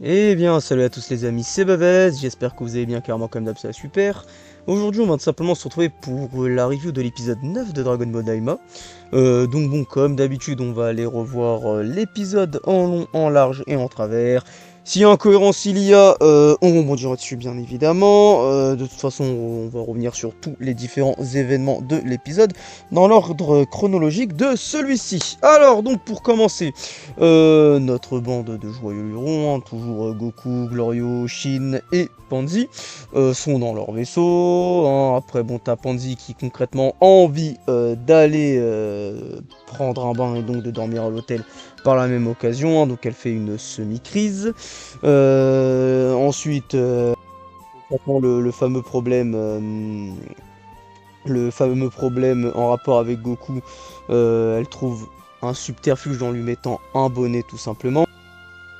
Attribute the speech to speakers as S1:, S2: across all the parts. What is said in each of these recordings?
S1: Eh bien, salut à tous les amis, c'est Bavez, j'espère que vous allez bien, carrément comme d'hab, ça va super. Aujourd'hui, on va tout simplement se retrouver pour la review de l'épisode 9 de Dragon Ball Daima. Donc bon, comme d'habitude, on va aller revoir l'épisode en long, en large et en travers. S'il y a incohérence, il y a, on rebondira dessus bien évidemment. De toute façon, on va revenir sur tous les différents événements de l'épisode dans l'ordre chronologique de celui-ci. Alors, donc pour commencer, notre bande de joyeux lurons, hein, toujours Goku, Glorio, Shin et Pansy, sont dans leur vaisseau. Hein. Après, bon, t'as Pansy qui concrètement a envie d'aller prendre un bain et donc de dormir à l'hôtel par la même occasion. Hein, donc elle fait une semi-crise. Ensuite, le fameux problème. Le fameux problème en rapport avec Goku, elle trouve un subterfuge en lui mettant un bonnet tout simplement.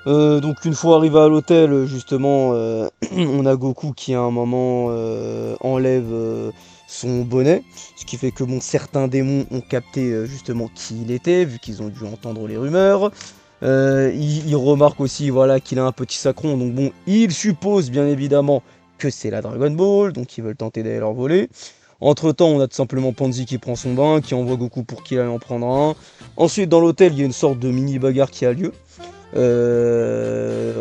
S1: Donc une fois arrivé à l'hôtel, justement, on a Goku qui à un moment enlève son bonnet, ce qui fait que bon, certains démons ont capté justement qui il était, vu qu'ils ont dû entendre les rumeurs. Il remarque aussi voilà, qu'il a un petit sacron, donc bon, il suppose bien évidemment que c'est la Dragon Ball, donc ils veulent tenter d'aller leur voler. Entre temps, on a tout simplement Pansy qui prend son bain, qui envoie Goku pour qu'il aille en prendre un. Ensuite, dans l'hôtel, il y a une sorte de mini bagarre qui a lieu.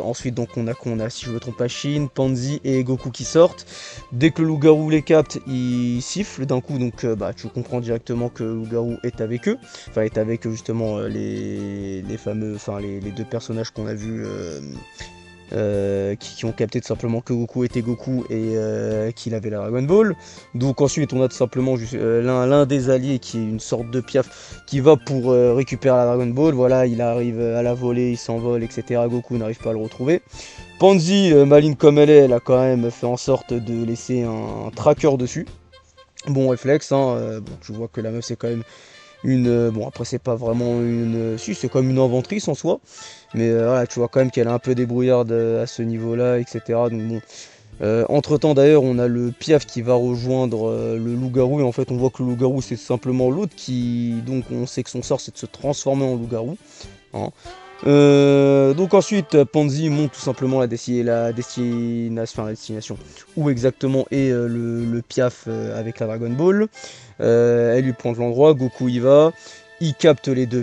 S1: Ensuite, donc on a, si je me trompe pas, Shin, Pansy et Goku qui sortent. Dès que le loup-garou les capte, il siffle d'un coup, donc bah, tu comprends directement que le loup-garou est avec eux. Enfin, est avec justement les fameux, enfin les deux personnages qu'on a vus. Qui ont capté tout simplement que Goku était Goku et qu'il avait la Dragon Ball. Donc ensuite on a tout simplement l'un des alliés qui est une sorte de piaf qui va pour récupérer la Dragon Ball. Voilà, il arrive à la voler, il s'envole, etc. Goku n'arrive pas à le retrouver. Pansy, maligne comme elle a quand même fait en sorte de laisser un tracker dessus. Bon réflexe, hein, bon, tu vois que la meuf c'est quand même une... bon après c'est pas vraiment une... si c'est comme une inventrice en soi. Mais voilà, tu vois quand même qu'elle est un peu débrouillarde à ce niveau-là, etc. Donc bon. Entre temps d'ailleurs on a le Piaf qui va rejoindre le loup-garou. Et en fait on voit que le loup-garou c'est simplement l'autre qui... Donc on sait que son sort c'est de se transformer en loup-garou. Hein. Donc ensuite, Pansy monte tout simplement la destination où exactement est le Piaf avec la Dragon Ball. Elle lui prend de l'endroit, Goku y va, il capte les deux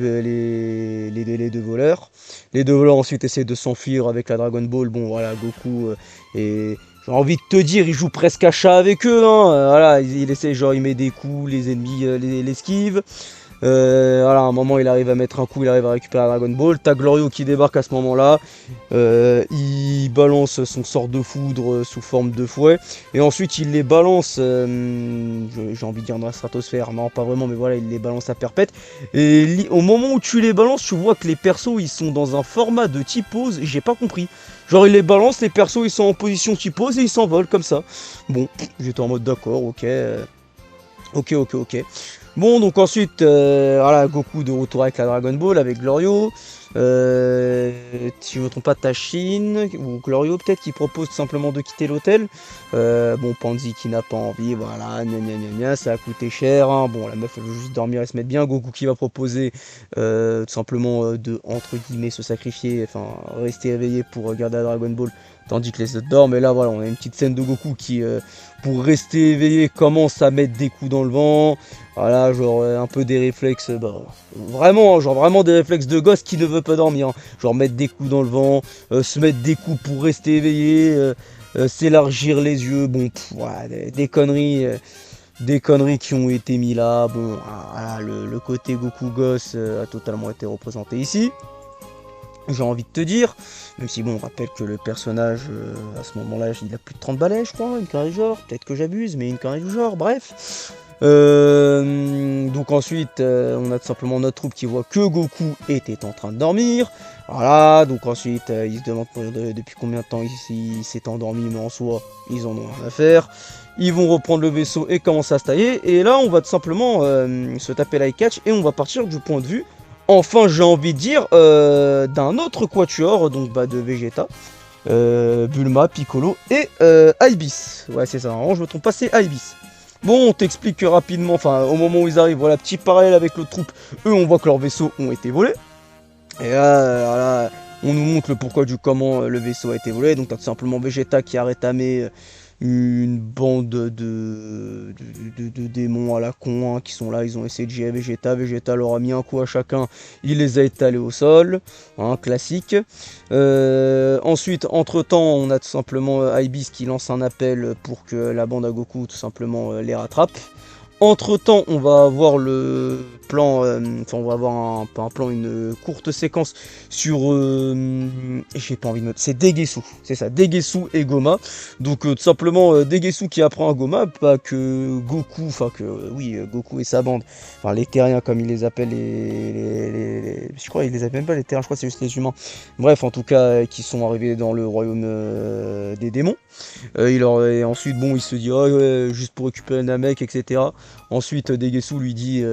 S1: voleurs. Les deux voleurs ensuite essaient de s'enfuir avec la Dragon Ball. Bon voilà, Goku et j'ai envie de te dire, il joue presque à chat avec eux. Hein. Voilà, il essaie, genre il met des coups, les ennemis l'esquivent. Voilà, à un moment il arrive à mettre un coup, il arrive à récupérer la Dragon Ball. T'as Glorio qui débarque à ce moment-là. Il balance son sort de foudre sous forme de fouet. Et ensuite il les balance, j'ai envie de dire dans la stratosphère, non pas vraiment, mais voilà, il les balance à perpète. Et au moment où tu les balances, tu vois que les persos ils sont dans un format de typose, j'ai pas compris. Genre il les balance, les persos ils sont en position typose et ils s'envolent comme ça. Bon, j'étais en mode d'accord, ok. Ok. Bon, donc ensuite, voilà, Goku de retour avec la Dragon Ball, avec Glorio. Si je ne me trompe pas, Tashin ou Glorio peut-être qui propose tout simplement de quitter l'hôtel. Bon, Pansy qui n'a pas envie, voilà, ça a coûté cher. Hein. Bon, la meuf elle veut juste dormir et se mettre bien. Goku qui va proposer tout simplement de, entre guillemets, se sacrifier, enfin, rester éveillé pour garder la Dragon Ball. Tandis que les autres dorment. Et là, voilà, on a une petite scène de Goku qui, pour rester éveillé, commence à mettre des coups dans le vent. Voilà, genre un peu des réflexes, bah, vraiment, genre vraiment des réflexes de gosse qui ne veut pas dormir. Hein. Genre mettre des coups dans le vent, se mettre des coups pour rester éveillé, s'élargir les yeux, bon, voilà, des conneries qui ont été mis là. Bon, voilà, le côté Goku gosse a totalement été représenté ici. J'ai envie de te dire, même si bon, on rappelle que le personnage, à ce moment-là, il a plus de 30 balais, je crois, une connerie du genre, peut-être que j'abuse, mais une connerie du genre, bref. Donc ensuite, on a tout simplement notre troupe qui voit que Goku était en train de dormir. Voilà, donc ensuite, ils se demandent depuis combien de temps il s'est endormi, mais en soi, ils en ont rien à faire. Ils vont reprendre le vaisseau et commencer à se tailler. Et là, on va tout simplement se taper la catch et on va partir du point de vue, enfin, j'ai envie de dire, d'un autre quatuor, donc bah, de Vegeta. Bulma, Piccolo et Ibis. Ouais, c'est ça, vraiment, je me trompe pas, c'est Ibis. Bon, on t'explique rapidement, enfin, au moment où ils arrivent, voilà, petit parallèle avec l'autre troupe, eux, on voit que leurs vaisseaux ont été volés. Et là, voilà, on nous montre le pourquoi du comment le vaisseau a été volé. Donc t'as tout simplement Vegeta qui a rétamé une bande de démons à la con, hein, qui sont là, ils ont essayé de gérer Vegeta, Vegeta leur a mis un coup à chacun, il les a étalés au sol, hein, classique. Ensuite, entre temps, on a tout simplement Ibis qui lance un appel pour que la bande à Goku tout simplement les rattrape. Entre temps, on va avoir le plan, enfin on va avoir pas un plan, une courte séquence sur, j'ai pas envie de noter, c'est Degesu, c'est ça, Degesu et Goma. Donc tout simplement Degesu qui apprend à Goma, pas que Goku, enfin que oui, Goku et sa bande, enfin les terriens comme ils les appellent, je crois ils les appellent même pas les terriens, je crois que c'est juste les humains. Bref, en tout cas, qui sont arrivés dans le royaume des démons. Et ensuite, bon, il se dit, oh, ouais, juste pour récupérer Namek, etc. Ensuite, Degesu lui dit,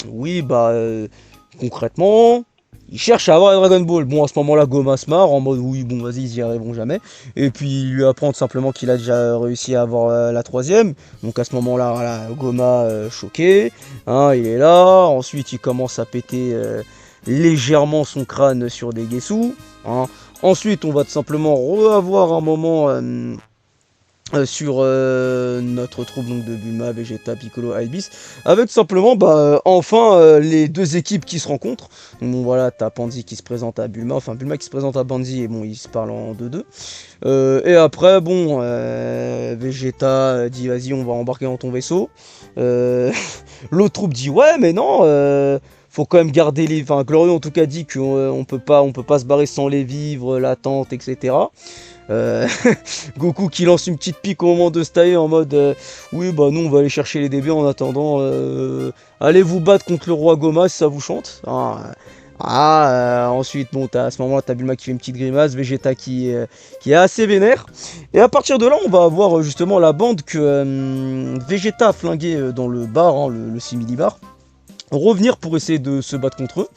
S1: oui, bah, concrètement, il cherche à avoir un Dragon Ball. Bon, à ce moment-là, Goma se marre, en mode, oui, bon, vas-y, ils y arriveront jamais. Et puis, il lui apprend tout simplement qu'il a déjà réussi à avoir la troisième. Donc, à ce moment-là, voilà, Goma choqué, hein, il est là. Ensuite, il commence à péter légèrement son crâne sur Degesu, hein. Ensuite, on va tout simplement revoir un moment sur notre troupe donc de Bulma, Vegeta, Piccolo, Ibis, avec tout simplement enfin les deux équipes qui se rencontrent. Donc bon, voilà, t'as Pandy qui se présente à Bulma, enfin Bulma qui se présente à Pandy, et bon, ils se parlent en 2-2. Et après, bon, Vegeta dit vas-y, on va embarquer dans ton vaisseau. L'autre troupe dit ouais, mais non, faut quand même garder les. Enfin, Glorieux en tout cas dit qu'on peut pas se barrer sans les vivres, la tente, etc. Euh, Goku qui lance une petite pique au moment de se tailler en mode oui, bah nous on va aller chercher les DB en attendant. Allez vous battre contre le roi Goma si ça vous chante. Ensuite, bon, à ce moment-là, t'as Bulma qui fait une petite grimace, Vegeta qui est assez vénère. Et à partir de là, on va avoir justement la bande que Vegeta a flingué dans le bar, hein, le simili-bar, revenir pour essayer de se battre contre eux.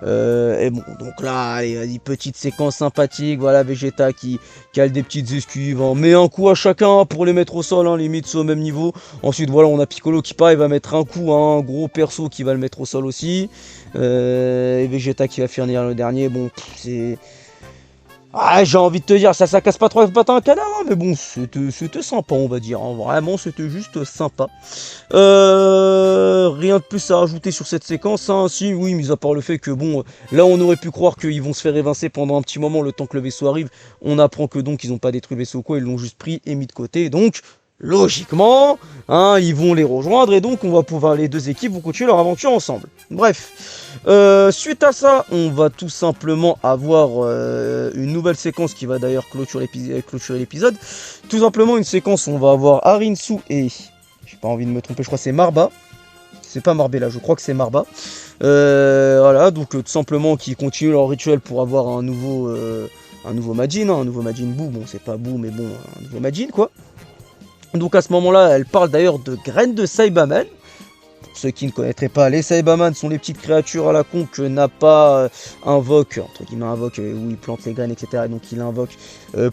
S1: Et bon, donc là, allez, vas-y, petite séquence sympathique, voilà, Vegeta qui cale des petites esquives, hein, met un coup à chacun pour les mettre au sol, hein, limite au même niveau. Ensuite, voilà, on a Piccolo qui pareil va mettre un coup à un gros perso qui va le mettre au sol aussi. Et Vegeta qui va finir le dernier, bon, c'est... Ah, j'ai envie de te dire, ça casse pas trois pattes à un canard, hein, mais bon, c'était sympa, on va dire, hein, vraiment, c'était juste sympa. Rien de plus à rajouter sur cette séquence, hein. Si, oui, mis à part le fait que, bon, là, on aurait pu croire qu'ils vont se faire évincer pendant un petit moment, le temps que le vaisseau arrive. On apprend que, donc, ils n'ont pas détruit le vaisseau ou quoi, ils l'ont juste pris et mis de côté, donc... Logiquement, hein, ils vont les rejoindre et donc on va pouvoir, les deux équipes vont continuer leur aventure ensemble. Bref, suite à ça, on va tout simplement avoir une nouvelle séquence qui va d'ailleurs clôturer l'épisode. Tout simplement une séquence où on va avoir Arinsu et... J'ai pas envie de me tromper, je crois que c'est Marba. C'est pas Marbella, je crois que c'est Marba. Voilà, donc tout simplement qui continuent leur rituel pour avoir un nouveau Majin, hein, un nouveau Majin Buu. Bon, c'est pas Buu, mais bon, un nouveau Majin quoi. Donc à ce moment-là, elle parle d'ailleurs de graines de Saibaman. Pour ceux qui ne connaîtraient pas, les Saibaman sont les petites créatures à la con que Nappa invoque, entre guillemets invoque, où il plante les graines, etc. Et donc il invoque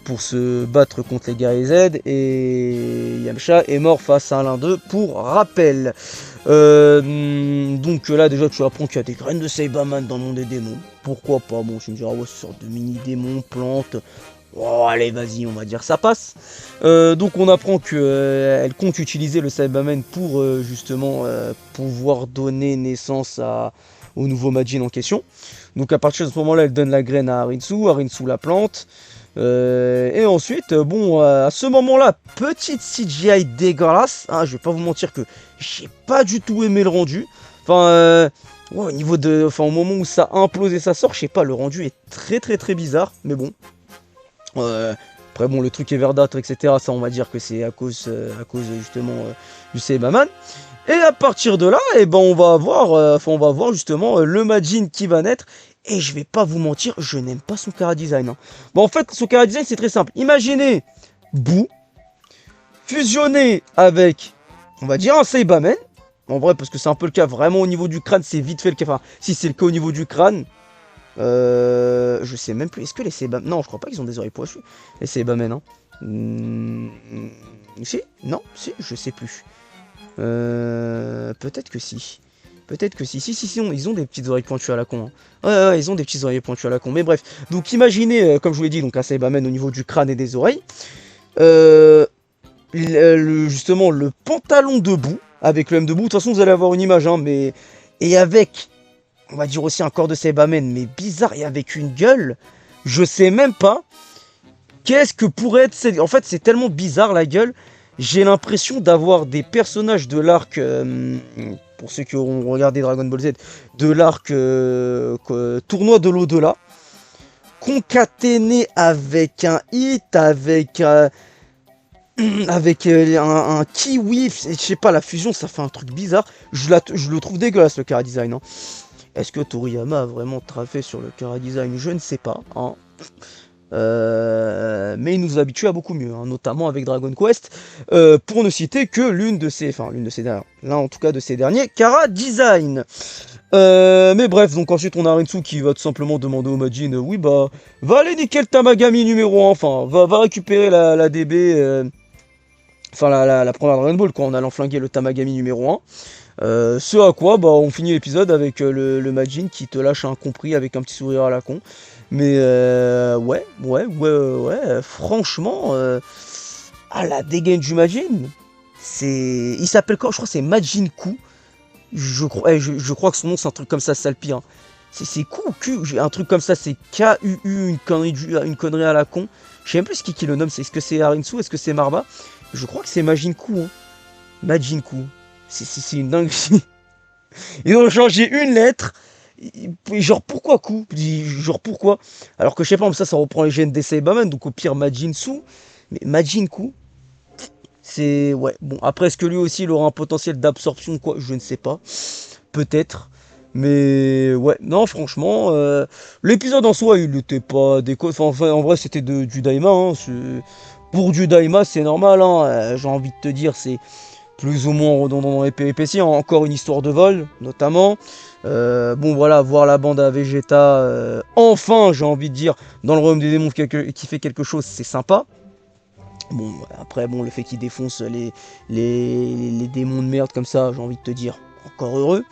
S1: pour se battre contre les guerriers Z. Et Yamcha est mort face à l'un d'eux pour rappel. Donc là déjà tu apprends qu'il y a des graines de Saibaman dans le monde des démons. Pourquoi pas? Bon, tu me diras, ouais, c'est une sorte de mini-démon, plante. Oh, allez, vas-y, on va dire ça passe. Donc on apprend qu'elle compte utiliser le Saibaman pour justement pouvoir donner naissance au nouveau Majin en question. Donc à partir de ce moment-là, elle donne la graine à Arinsu, Arinsu la plante. Et ensuite, bon, à ce moment-là, petite CGI dégueulasse. Hein, je vais pas vous mentir que j'ai pas du tout aimé le rendu. Enfin, ouais, au niveau de, enfin, au moment où ça implose et ça sort, je sais pas, le rendu est très très très bizarre. Mais bon. Après bon, le truc est verdâtre, etc. Ça on va dire que c'est à cause justement du Saibaman. Et à partir de là, eh ben, on va avoir justement le Majin qui va naître. Et je vais pas vous mentir, je n'aime pas son chara design, hein. Bon, en fait, son chara design c'est très simple. Imaginez Boo fusionné avec, on va dire, un Saibaman. En vrai, parce que c'est un peu le cas, vraiment au niveau du crâne, c'est vite fait le cas. Enfin, si c'est le cas au niveau du crâne. Je sais même plus. Est-ce que les Saibamen... Non, je crois pas qu'ils ont des oreilles pointues. Les Saibamen, hein. Si? Non, si, je sais plus. Peut-être que si. Peut-être que si, ils ont des petites oreilles pointues à la con. Hein. Ouais, ils ont des petites oreilles pointues à la con. Mais bref, donc imaginez, comme je vous l'ai dit, donc un Saibamen au niveau du crâne et des oreilles. Justement, le pantalon debout, avec le M debout. De toute façon, vous allez avoir une image, hein, mais... Et avec, on va dire aussi un corps de Saibamen, mais bizarre, et avec une gueule, je sais même pas qu'est-ce que pourrait être... En fait, c'est tellement bizarre, la gueule. J'ai l'impression d'avoir des personnages de l'arc... pour ceux qui auront regardé Dragon Ball Z, de l'arc tournoi de l'au-delà, concaténé avec un hit, avec un kiwi, je sais pas, la fusion, ça fait un truc bizarre. Je le trouve dégueulasse, le chara design. Hein. Est-ce que Toriyama a vraiment travaillé sur le chara design? Je ne sais pas. Hein. Mais il nous habitue à beaucoup mieux, hein, notamment avec Dragon Quest, pour ne citer que l'une de ces dernières, l'un en tout cas de ces derniers, chara design. Mais bref, donc ensuite on a Rinsu qui va tout simplement demander au Majin, oui bah, va aller niquer le Tamagami numéro 1, enfin, va récupérer la DB, enfin la première Dragon Ball, quoi, en allant flinguer le Tamagami numéro 1. Ce à quoi, bah, on finit l'épisode avec le Majin qui te lâche un compris avec un petit sourire à la con. Mais ouais, franchement, la dégaine du Majin, il s'appelle quoi? Je crois que c'est Majin Ku. Je crois que son nom c'est un truc comme ça, c'est le pire. Hein. C'est Ku, un truc comme ça, c'est K-U-U, une connerie à la con. Je sais même plus qui le nomme, est-ce que c'est Harinsu, est-ce que c'est Marba? Je crois que c'est Majin Ku. Hein. Majin Ku. C'est une dinguerie. Ils ont changé une lettre. Genre pourquoi Ku? Genre pourquoi? Alors que je sais pas, ça reprend les gènes des Saibamen, donc au pire Majin Su. Mais Majin Ku, c'est... Ouais, bon, après est-ce que lui aussi il aura un potentiel d'absorption quoi? Je ne sais pas. Peut-être. Mais ouais, non franchement, l'épisode en soi il était pas déco... Enfin en vrai c'était du Daima. Hein, pour du Daima c'est normal, hein, j'ai envie de te dire, c'est... plus ou moins redondant dans les péripéties, encore une histoire de vol, notamment. Bon voilà, voir la bande à Vegeta, enfin j'ai envie de dire, dans le royaume des démons qui fait quelque chose, c'est sympa. Bon, après, bon, le fait qu'il défonce les démons de merde comme ça, j'ai envie de te dire, encore heureux.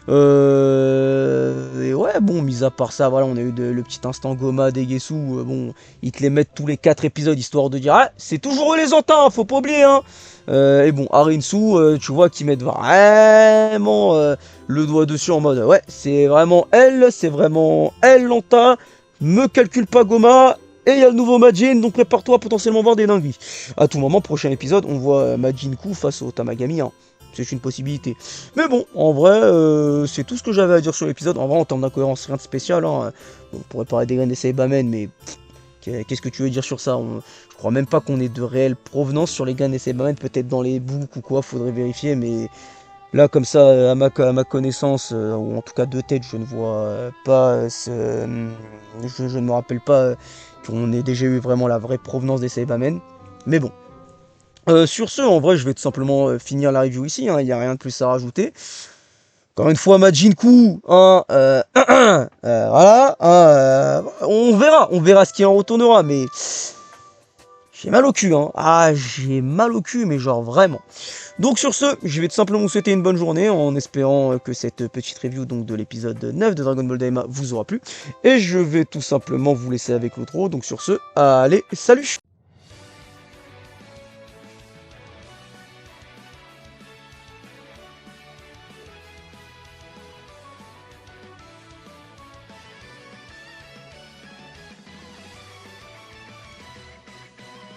S1: Et ouais, bon, mis à part ça, voilà, on a eu le petit instant Goma, Degesu, bon, ils te les mettent tous les 4 épisodes, histoire de dire, ah, c'est toujours eux les Antins, faut pas oublier, hein. Et bon, Harinsu, tu vois, qu'ils mettent vraiment le doigt dessus en mode, ouais, c'est vraiment elle, l'Anta, me calcule pas Goma, et il y a le nouveau Majin, donc prépare-toi à potentiellement voir des dingueries. À tout moment, prochain épisode, on voit Majin Ku face au Tamagami, hein. C'est une possibilité. Mais bon, en vrai, c'est tout ce que j'avais à dire sur l'épisode. En vrai, en termes d'incohérence, rien de spécial. Hein. Bon, on pourrait parler des graines des Saibamen, mais qu'est-ce que tu veux dire sur ça? Je crois même pas qu'on ait de réelle provenance sur les graines des Saibamen. Peut-être dans les boucs ou quoi, faudrait vérifier. Mais là, comme ça, à ma connaissance, ou en tout cas de tête, je ne vois pas... je ne me rappelle pas qu'on ait déjà eu vraiment la vraie provenance des Saibamen. Mais bon. Sur ce, en vrai, je vais tout simplement finir la review ici, hein, il n'y a rien de plus à rajouter. Encore une fois, Majin Ku, hein, voilà, hein, on verra ce qui en retournera, mais j'ai mal au cul, hein. Ah, j'ai mal au cul, mais genre vraiment. Donc sur ce, je vais tout simplement vous souhaiter une bonne journée, en espérant que cette petite review donc, de l'épisode 9 de Dragon Ball Daima vous aura plu. Et je vais tout simplement vous laisser avec l'outro, donc sur ce, allez, salut!